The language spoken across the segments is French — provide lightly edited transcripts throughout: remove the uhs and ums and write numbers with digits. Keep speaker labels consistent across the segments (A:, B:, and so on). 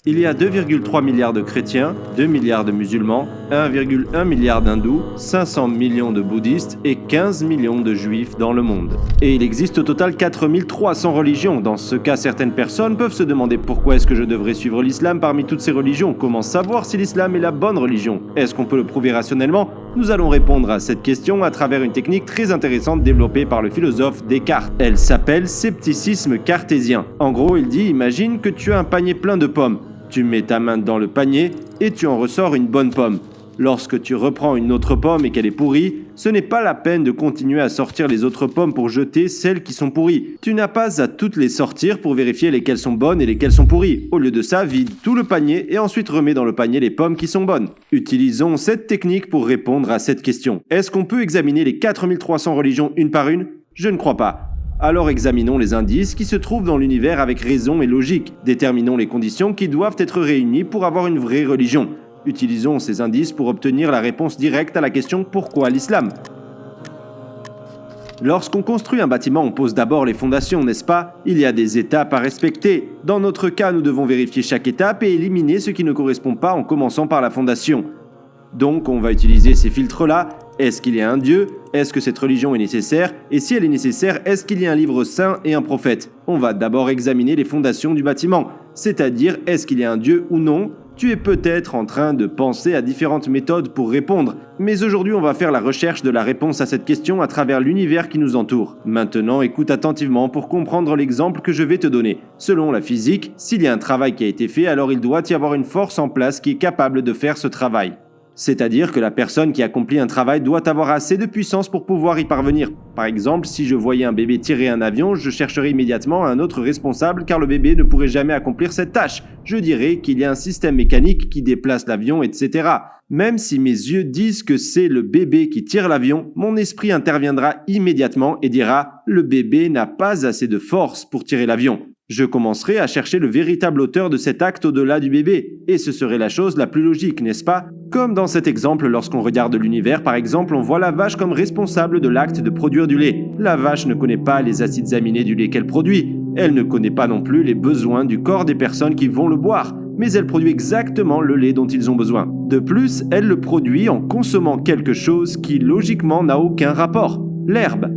A: Il y a 2,3 milliards de chrétiens, 2 milliards de musulmans, 1,1 milliard d'hindous, 500 millions de bouddhistes et 15 millions de juifs dans le monde. Et il existe au total 4300 religions. Dans ce cas, certaines personnes peuvent se demander pourquoi est-ce que je devrais suivre l'islam parmi toutes ces religions. Comment savoir si l'islam est la bonne religion? Est-ce qu'on peut le prouver rationnellement? Nous allons répondre à cette question à travers une technique très intéressante développée par le philosophe Descartes. Elle s'appelle scepticisme cartésien. En gros, il dit, imagine que tu as un panier plein de pommes. Tu mets ta main dans le panier et tu en ressors une bonne pomme. Lorsque tu reprends une autre pomme et qu'elle est pourrie, ce n'est pas la peine de continuer à sortir les autres pommes pour jeter celles qui sont pourries. Tu n'as pas à toutes les sortir pour vérifier lesquelles sont bonnes et lesquelles sont pourries. Au lieu de ça, vide tout le panier et ensuite remets dans le panier les pommes qui sont bonnes. Utilisons cette technique pour répondre à cette question. Est-ce qu'on peut examiner les 4300 religions une par une? Je ne crois pas. Alors examinons les indices qui se trouvent dans l'univers avec raison et logique. Déterminons les conditions qui doivent être réunies pour avoir une vraie religion. Utilisons ces indices pour obtenir la réponse directe à la question « Pourquoi l'islam ?» Lorsqu'on construit un bâtiment, on pose d'abord les fondations, n'est-ce pas? Il y a des étapes à respecter. Dans notre cas, nous devons vérifier chaque étape et éliminer ce qui ne correspond pas en commençant par la fondation. Donc, on va utiliser ces filtres-là. Est-ce qu'il y a un Dieu? Est-ce que cette religion est nécessaire? Et si elle est nécessaire, est-ce qu'il y a un livre saint et un prophète? On va d'abord examiner les fondations du bâtiment, c'est-à-dire est-ce qu'il y a un Dieu ou non? Tu es peut-être en train de penser à différentes méthodes pour répondre, mais aujourd'hui on va faire la recherche de la réponse à cette question à travers l'univers qui nous entoure. Maintenant, écoute attentivement pour comprendre l'exemple que je vais te donner. Selon la physique, s'il y a un travail qui a été fait, alors il doit y avoir une force en place qui est capable de faire ce travail. C'est-à-dire que la personne qui accomplit un travail doit avoir assez de puissance pour pouvoir y parvenir. Par exemple, si je voyais un bébé tirer un avion, je chercherais immédiatement un autre responsable car le bébé ne pourrait jamais accomplir cette tâche. Je dirais qu'il y a un système mécanique qui déplace l'avion, etc. Même si mes yeux disent que c'est le bébé qui tire l'avion, mon esprit interviendra immédiatement et dira « le bébé n'a pas assez de force pour tirer l'avion ». Je commencerai à chercher le véritable auteur de cet acte au-delà du bébé, et ce serait la chose la plus logique, n'est-ce pas? Comme dans cet exemple, lorsqu'on regarde l'univers, par exemple, on voit la vache comme responsable de l'acte de produire du lait. La vache ne connaît pas les acides aminés du lait qu'elle produit. Elle ne connaît pas non plus les besoins du corps des personnes qui vont le boire, mais elle produit exactement le lait dont ils ont besoin. De plus, elle le produit en consommant quelque chose qui logiquement n'a aucun rapport, l'herbe.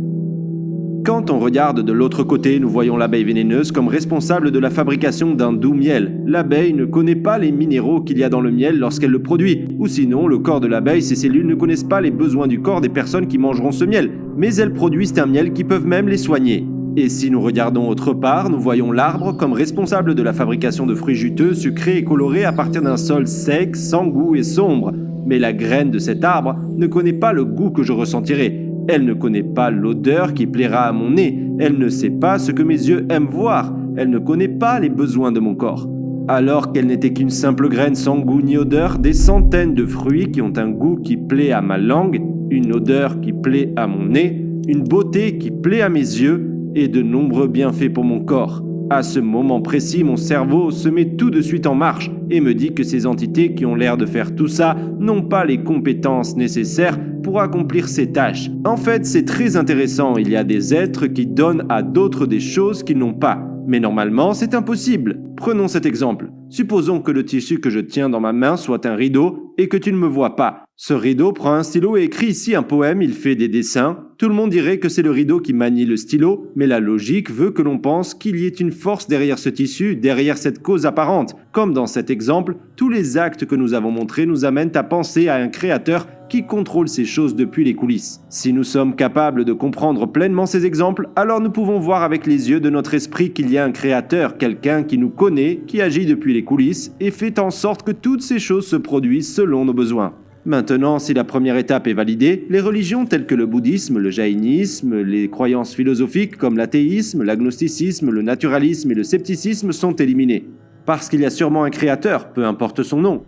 A: Quand on regarde de l'autre côté, nous voyons l'abeille vénéneuse comme responsable de la fabrication d'un doux miel. L'abeille ne connaît pas les minéraux qu'il y a dans le miel lorsqu'elle le produit. Ou sinon, le corps de l'abeille, ses cellules ne connaissent pas les besoins du corps des personnes qui mangeront ce miel. Mais elles produisent un miel qui peuvent même les soigner. Et si nous regardons autre part, nous voyons l'arbre comme responsable de la fabrication de fruits juteux, sucrés et colorés à partir d'un sol sec, sans goût et sombre. Mais la graine de cet arbre ne connaît pas le goût que je ressentirai. Elle ne connaît pas l'odeur qui plaira à mon nez. Elle ne sait pas ce que mes yeux aiment voir. Elle ne connaît pas les besoins de mon corps. Alors qu'elle n'était qu'une simple graine sans goût ni odeur, des centaines de fruits qui ont un goût qui plaît à ma langue, une odeur qui plaît à mon nez, une beauté qui plaît à mes yeux et de nombreux bienfaits pour mon corps. À ce moment précis, mon cerveau se met tout de suite en marche et me dit que ces entités qui ont l'air de faire tout ça n'ont pas les compétences nécessaires pour accomplir ces tâches. En fait, c'est très intéressant, il y a des êtres qui donnent à d'autres des choses qu'ils n'ont pas. Mais normalement, c'est impossible. Prenons cet exemple. Supposons que le tissu que je tiens dans ma main soit un rideau et que tu ne me vois pas. Ce rideau prend un stylo et écrit ici un poème, il fait des dessins. Tout le monde dirait que c'est le rideau qui manie le stylo, mais la logique veut que l'on pense qu'il y ait une force derrière ce tissu, derrière cette cause apparente. Comme dans cet exemple, tous les actes que nous avons montrés nous amènent à penser à un créateur qui contrôle ces choses depuis les coulisses. Si nous sommes capables de comprendre pleinement ces exemples, alors nous pouvons voir avec les yeux de notre esprit qu'il y a un créateur, quelqu'un qui nous connaît, qui agit depuis les coulisses et fait en sorte que toutes ces choses se produisent selon nos besoins. Maintenant, si la première étape est validée, les religions telles que le bouddhisme, le jaïnisme, les croyances philosophiques comme l'athéisme, l'agnosticisme, le naturalisme et le scepticisme sont éliminées. Parce qu'il y a sûrement un créateur, peu importe son nom.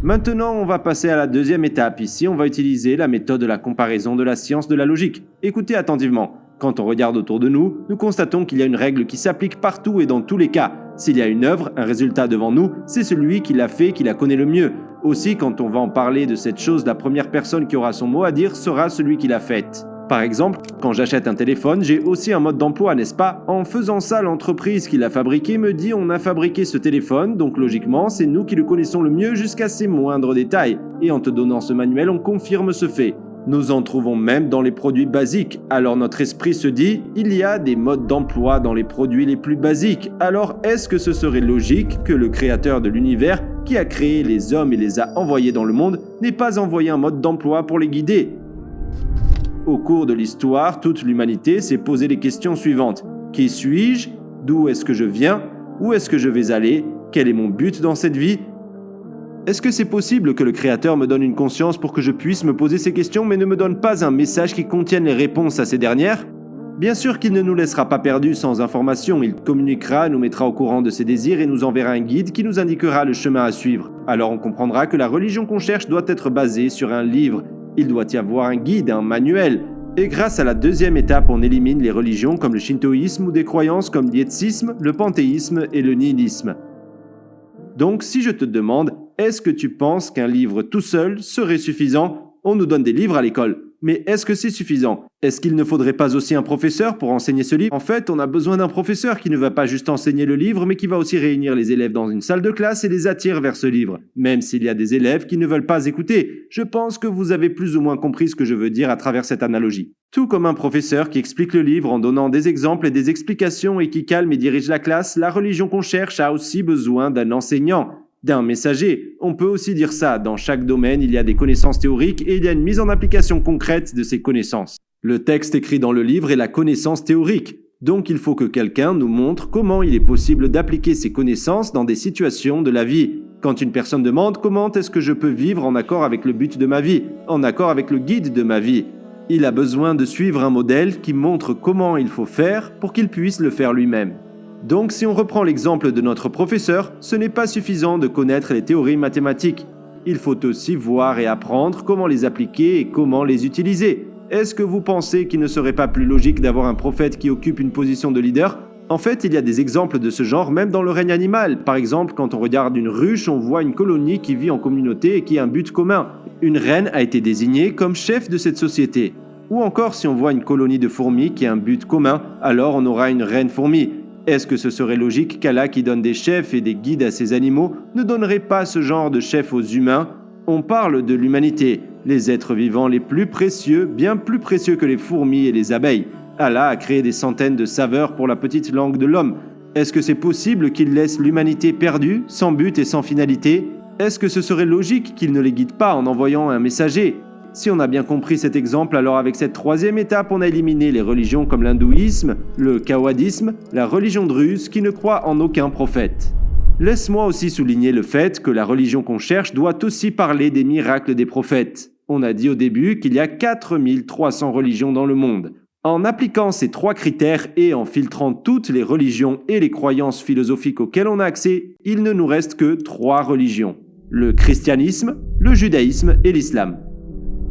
A: Maintenant, on va passer à la deuxième étape. Ici, on va utiliser la méthode de la comparaison de la science de la logique. Écoutez attentivement. Quand on regarde autour de nous, nous constatons qu'il y a une règle qui s'applique partout et dans tous les cas. S'il y a une œuvre, un résultat devant nous, c'est celui qui l'a fait qui la connaît le mieux. Aussi, quand on va en parler de cette chose, la première personne qui aura son mot à dire sera celui qui l'a faite. Par exemple, quand j'achète un téléphone, j'ai aussi un mode d'emploi, n'est-ce pas? En faisant ça, l'entreprise qui l'a fabriqué me dit on a fabriqué ce téléphone, donc logiquement, c'est nous qui le connaissons le mieux jusqu'à ses moindres détails. Et en te donnant ce manuel, on confirme ce fait. Nous en trouvons même dans les produits basiques. Alors notre esprit se dit, il y a des modes d'emploi dans les produits les plus basiques. Alors est-ce que ce serait logique que le créateur de l'univers, qui a créé les hommes et les a envoyés dans le monde, n'ait pas envoyé un mode d'emploi pour les guider? Au cours de l'histoire, toute l'humanité s'est posé les questions suivantes. Qui suis-je? D'où est-ce que je viens? Où est-ce que je vais aller? Quel est mon but dans cette vie? Est-ce que c'est possible que le Créateur me donne une conscience pour que je puisse me poser ces questions, mais ne me donne pas un message qui contienne les réponses à ces dernières? Bien sûr qu'il ne nous laissera pas perdus sans information, il communiquera, nous mettra au courant de ses désirs et nous enverra un guide qui nous indiquera le chemin à suivre. Alors on comprendra que la religion qu'on cherche doit être basée sur un livre. Il doit y avoir un guide, un manuel. Et grâce à la deuxième étape, on élimine les religions comme le shintoïsme ou des croyances comme l'yétisme, le panthéisme et le nihilisme. Donc si je te demande, est-ce que tu penses qu'un livre tout seul serait suffisant? On nous donne des livres à l'école. Mais est-ce que c'est suffisant? Est-ce qu'il ne faudrait pas aussi un professeur pour enseigner ce livre? En fait, on a besoin d'un professeur qui ne va pas juste enseigner le livre, mais qui va aussi réunir les élèves dans une salle de classe et les attire vers ce livre. Même s'il y a des élèves qui ne veulent pas écouter. Je pense que vous avez plus ou moins compris ce que je veux dire à travers cette analogie. Tout comme un professeur qui explique le livre en donnant des exemples et des explications et qui calme et dirige la classe, la religion qu'on cherche a aussi besoin d'un enseignant. D'un messager. On peut aussi dire ça, dans chaque domaine, il y a des connaissances théoriques et il y a une mise en application concrète de ces connaissances. Le texte écrit dans le livre est la connaissance théorique. Donc il faut que quelqu'un nous montre comment il est possible d'appliquer ces connaissances dans des situations de la vie. Quand une personne demande comment est-ce que je peux vivre en accord avec le but de ma vie, en accord avec le guide de ma vie, il a besoin de suivre un modèle qui montre comment il faut faire pour qu'il puisse le faire lui-même. Donc si on reprend l'exemple de notre professeur, ce n'est pas suffisant de connaître les théories mathématiques. Il faut aussi voir et apprendre comment les appliquer et comment les utiliser. Est-ce que vous pensez qu'il ne serait pas plus logique d'avoir un prophète qui occupe une position de leader? En fait, il y a des exemples de ce genre même dans le règne animal. Par exemple, quand on regarde une ruche, on voit une colonie qui vit en communauté et qui a un but commun. Une reine a été désignée comme chef de cette société. Ou encore, si on voit une colonie de fourmis qui a un but commun, alors on aura une reine fourmi. Est-ce que ce serait logique qu'Allah, qui donne des chefs et des guides à ses animaux, ne donnerait pas ce genre de chefs aux humains? On parle de l'humanité, les êtres vivants les plus précieux, bien plus précieux que les fourmis et les abeilles. Allah a créé des centaines de saveurs pour la petite langue de l'homme. Est-ce que c'est possible qu'il laisse l'humanité perdue, sans but et sans finalité? Est-ce que ce serait logique qu'il ne les guide pas en envoyant un messager? Si on a bien compris cet exemple, alors avec cette troisième étape, on a éliminé les religions comme l'hindouisme, le taoïsme, la religion druze qui ne croit en aucun prophète. Laisse-moi aussi souligner le fait que la religion qu'on cherche doit aussi parler des miracles des prophètes. On a dit au début qu'il y a 4300 religions dans le monde. En appliquant ces 3 critères et en filtrant toutes les religions et les croyances philosophiques auxquelles on a accès, il ne nous reste que 3 religions. Le christianisme, le judaïsme et l'islam.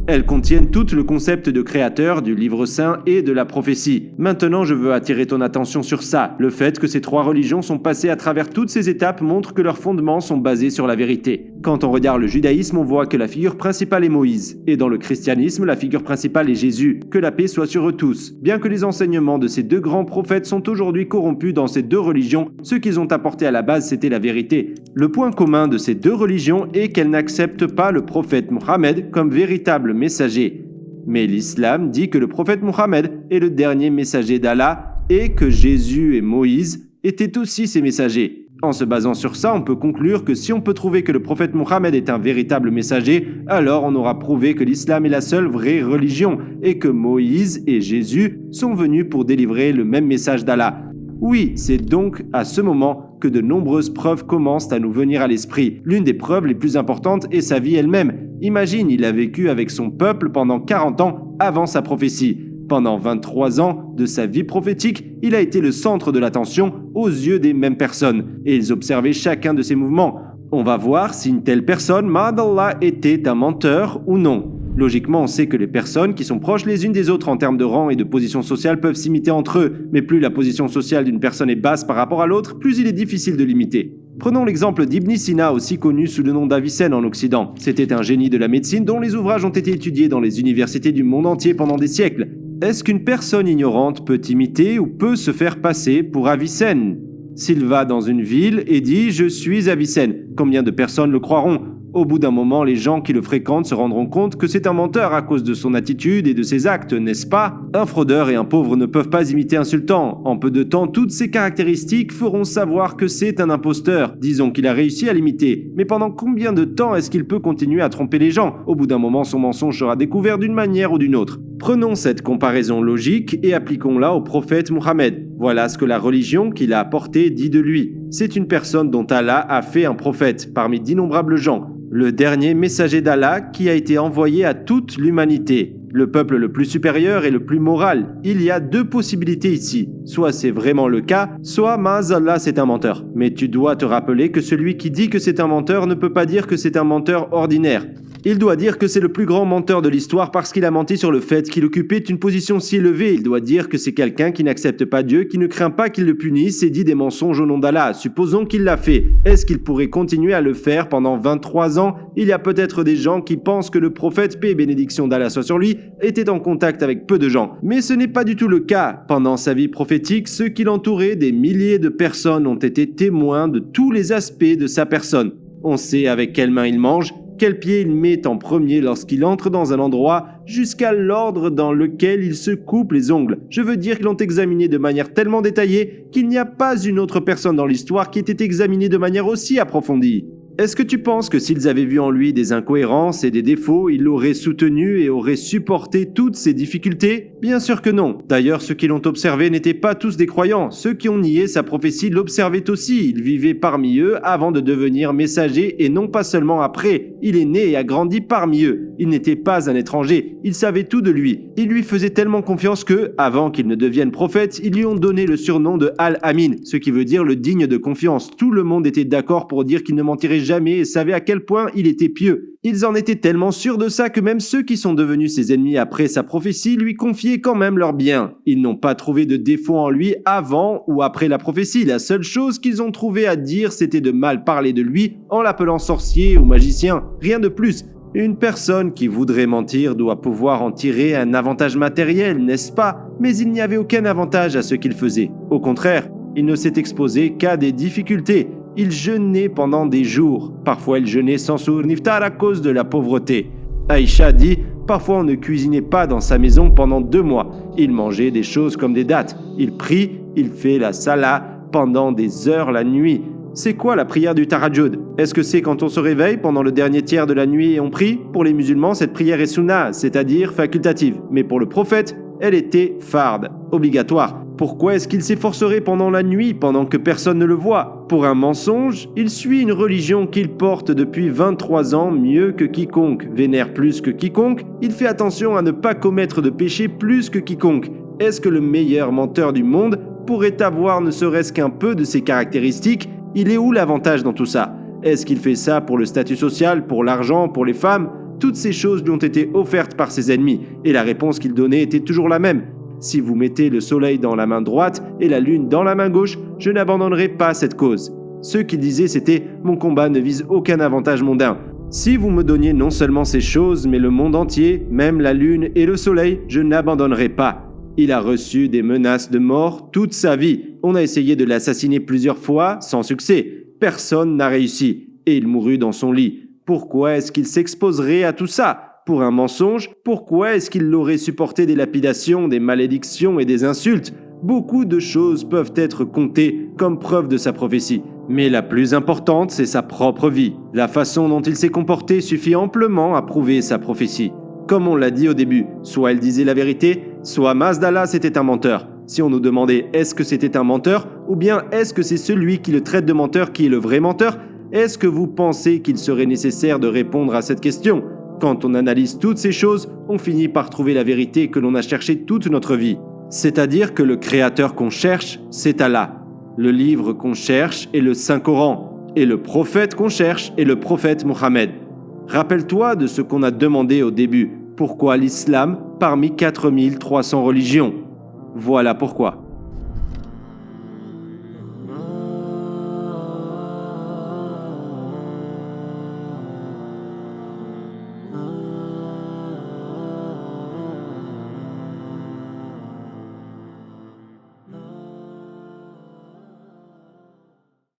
A: Elles contiennent tout le concept de créateur, du livre saint et de la prophétie. Maintenant, je veux attirer ton attention sur ça. Le fait que ces 3 religions sont passées à travers toutes ces étapes montre que leurs fondements sont basés sur la vérité. Quand on regarde le judaïsme, on voit que la figure principale est Moïse. Et dans le christianisme, la figure principale est Jésus. Que la paix soit sur eux tous. Bien que les enseignements de ces 2 grands prophètes sont aujourd'hui corrompus dans ces 2 religions, ce qu'ils ont apporté à la base, c'était la vérité. Le point commun de ces 2 religions est qu'elles n'acceptent pas le prophète Mohammed comme véritable messager. Mais l'islam dit que le prophète Mohammed est le dernier messager d'Allah et que Jésus et Moïse étaient aussi ses messagers. En se basant sur ça, on peut conclure que si on peut trouver que le prophète Mohammed est un véritable messager, alors on aura prouvé que l'islam est la seule vraie religion et que Moïse et Jésus sont venus pour délivrer le même message d'Allah. Oui, c'est donc à ce moment que de nombreuses preuves commencent à nous venir à l'esprit. L'une des preuves les plus importantes est sa vie elle-même. Imagine, il a vécu avec son peuple pendant 40 ans avant sa prophétie. Pendant 23 ans de sa vie prophétique, il a été le centre de l'attention aux yeux des mêmes personnes, et ils observaient chacun de ses mouvements. On va voir si une telle personne, ma'adallah, était un menteur ou non. Logiquement, on sait que les personnes qui sont proches les unes des autres en termes de rang et de position sociale peuvent s'imiter entre eux, mais plus la position sociale d'une personne est basse par rapport à l'autre, plus il est difficile de l'imiter. Prenons l'exemple d'Ibn Sina, aussi connu sous le nom d'Avicenne en Occident. C'était un génie de la médecine dont les ouvrages ont été étudiés dans les universités du monde entier pendant des siècles. Est-ce qu'une personne ignorante peut imiter ou peut se faire passer pour Avicenne? S'il va dans une ville et dit « Je suis Avicenne », combien de personnes le croiront? Au bout d'un moment, les gens qui le fréquentent se rendront compte que c'est un menteur à cause de son attitude et de ses actes, n'est-ce pas? Un fraudeur et un pauvre ne peuvent pas imiter un sultan. En peu de temps, toutes ces caractéristiques feront savoir que c'est un imposteur. Disons qu'il a réussi à l'imiter. Mais pendant combien de temps est-ce qu'il peut continuer à tromper les gens? Au bout d'un moment, son mensonge sera découvert d'une manière ou d'une autre. Prenons cette comparaison logique et appliquons-la au prophète Mohammed. Voilà ce que la religion qu'il a apportée dit de lui. C'est une personne dont Allah a fait un prophète parmi d'innombrables gens. Le dernier messager d'Allah qui a été envoyé à toute l'humanité. Le peuple le plus supérieur et le plus moral. Il y a deux possibilités ici. Soit c'est vraiment le cas, soit Ma'azallah c'est un menteur. Mais tu dois te rappeler que celui qui dit que c'est un menteur ne peut pas dire que c'est un menteur ordinaire. Il doit dire que c'est le plus grand menteur de l'histoire parce qu'il a menti sur le fait qu'il occupait une position si élevée. Il doit dire que c'est quelqu'un qui n'accepte pas Dieu, qui ne craint pas qu'il le punisse et dit des mensonges au nom d'Allah. Supposons qu'il l'a fait. Est-ce qu'il pourrait continuer à le faire pendant 23 ans? Il y a peut-être des gens qui pensent que le prophète, paix et bénédiction d'Allah soit sur lui, était en contact avec peu de gens. Mais ce n'est pas du tout le cas. Pendant sa vie prophétique, ceux qui l'entouraient, des milliers de personnes ont été témoins de tous les aspects de sa personne. On sait avec quelle main il mange, quel pied il met en premier lorsqu'il entre dans un endroit, jusqu'à l'ordre dans lequel il se coupe les ongles. Je veux dire qu'ils l'ont examiné de manière tellement détaillée qu'il n'y a pas une autre personne dans l'histoire qui ait été examinée de manière aussi approfondie. Est-ce que tu penses que s'ils avaient vu en lui des incohérences et des défauts, ils l'auraient soutenu et auraient supporté toutes ces difficultés? Bien sûr que non. D'ailleurs, ceux qui l'ont observé n'étaient pas tous des croyants. Ceux qui ont nié sa prophétie l'observaient aussi. Il vivait parmi eux avant de devenir messager et non pas seulement après. Il est né et a grandi parmi eux. Il n'était pas un étranger. Ils savaient tout de lui. Ils lui faisaient tellement confiance que, avant qu'il ne devienne prophète, ils lui ont donné le surnom de Al-Amin, ce qui veut dire le digne de confiance. Tout le monde était d'accord pour dire qu'il ne mentirait jamais et savait à quel point il était pieux. Ils en étaient tellement sûrs de ça que même ceux qui sont devenus ses ennemis après sa prophétie lui confiaient quand même leurs biens. Ils n'ont pas trouvé de défaut en lui avant ou après la prophétie. La seule chose qu'ils ont trouvé à dire, c'était de mal parler de lui en l'appelant sorcier ou magicien. Rien de plus. Une personne qui voudrait mentir doit pouvoir en tirer un avantage matériel, n'est-ce pas? Mais il n'y avait aucun avantage à ce qu'il faisait. Au contraire, il ne s'est exposé qu'à des difficultés. Il jeûnait pendant des jours. Parfois, il jeûnait sans sour niftar à cause de la pauvreté. Aïcha dit, parfois on ne cuisinait pas dans sa maison pendant 2 mois. Il mangeait des choses comme des dattes. Il prie, il fait la salat pendant des heures la nuit. C'est quoi la prière du Tahajjud? Est-ce que c'est quand on se réveille pendant le dernier tiers de la nuit et on prie? Pour les musulmans, cette prière est sunna, c'est-à-dire facultative. Mais pour le prophète, elle était farde, obligatoire. Pourquoi est-ce qu'il s'efforcerait pendant la nuit, pendant que personne ne le voit? Pour un mensonge, il suit une religion qu'il porte depuis 23 ans mieux que quiconque, vénère plus que quiconque, il fait attention à ne pas commettre de péché plus que quiconque. Est-ce que le meilleur menteur du monde pourrait avoir ne serait-ce qu'un peu de ces caractéristiques? Il est où l'avantage dans tout ça? Est-ce qu'il fait ça pour le statut social, pour l'argent, pour les femmes? Toutes ces choses lui ont été offertes par ses ennemis, et la réponse qu'il donnait était toujours la même. Si vous mettez le soleil dans la main droite et la lune dans la main gauche, je n'abandonnerai pas cette cause. Ceux qui disaient c'était « mon combat ne vise aucun avantage mondain ». Si vous me donniez non seulement ces choses, mais le monde entier, même la lune et le soleil, je n'abandonnerai pas. Il a reçu des menaces de mort toute sa vie. On a essayé de l'assassiner plusieurs fois, sans succès. Personne n'a réussi. Et il mourut dans son lit. Pourquoi est-ce qu'il s'exposerait à tout ça ? Pour un mensonge, pourquoi est-ce qu'il aurait supporté des lapidations, des malédictions et des insultes? Beaucoup de choses peuvent être comptées comme preuve de sa prophétie. Mais la plus importante, c'est sa propre vie. La façon dont il s'est comporté suffit amplement à prouver sa prophétie. Comme on l'a dit au début, soit elle disait la vérité, soit Ma'azallah c'était un menteur. Si on nous demandait est-ce que c'était un menteur, ou bien est-ce que c'est celui qui le traite de menteur qui est le vrai menteur, est-ce que vous pensez qu'il serait nécessaire de répondre à cette question ? Quand on analyse toutes ces choses, on finit par trouver la vérité que l'on a cherchée toute notre vie. C'est-à-dire que le créateur qu'on cherche, c'est Allah. Le livre qu'on cherche est le Saint-Coran. Et le prophète qu'on cherche est le prophète Mohammed. Rappelle-toi de ce qu'on a demandé au début. Pourquoi l'islam parmi 4300 religions? Voilà pourquoi.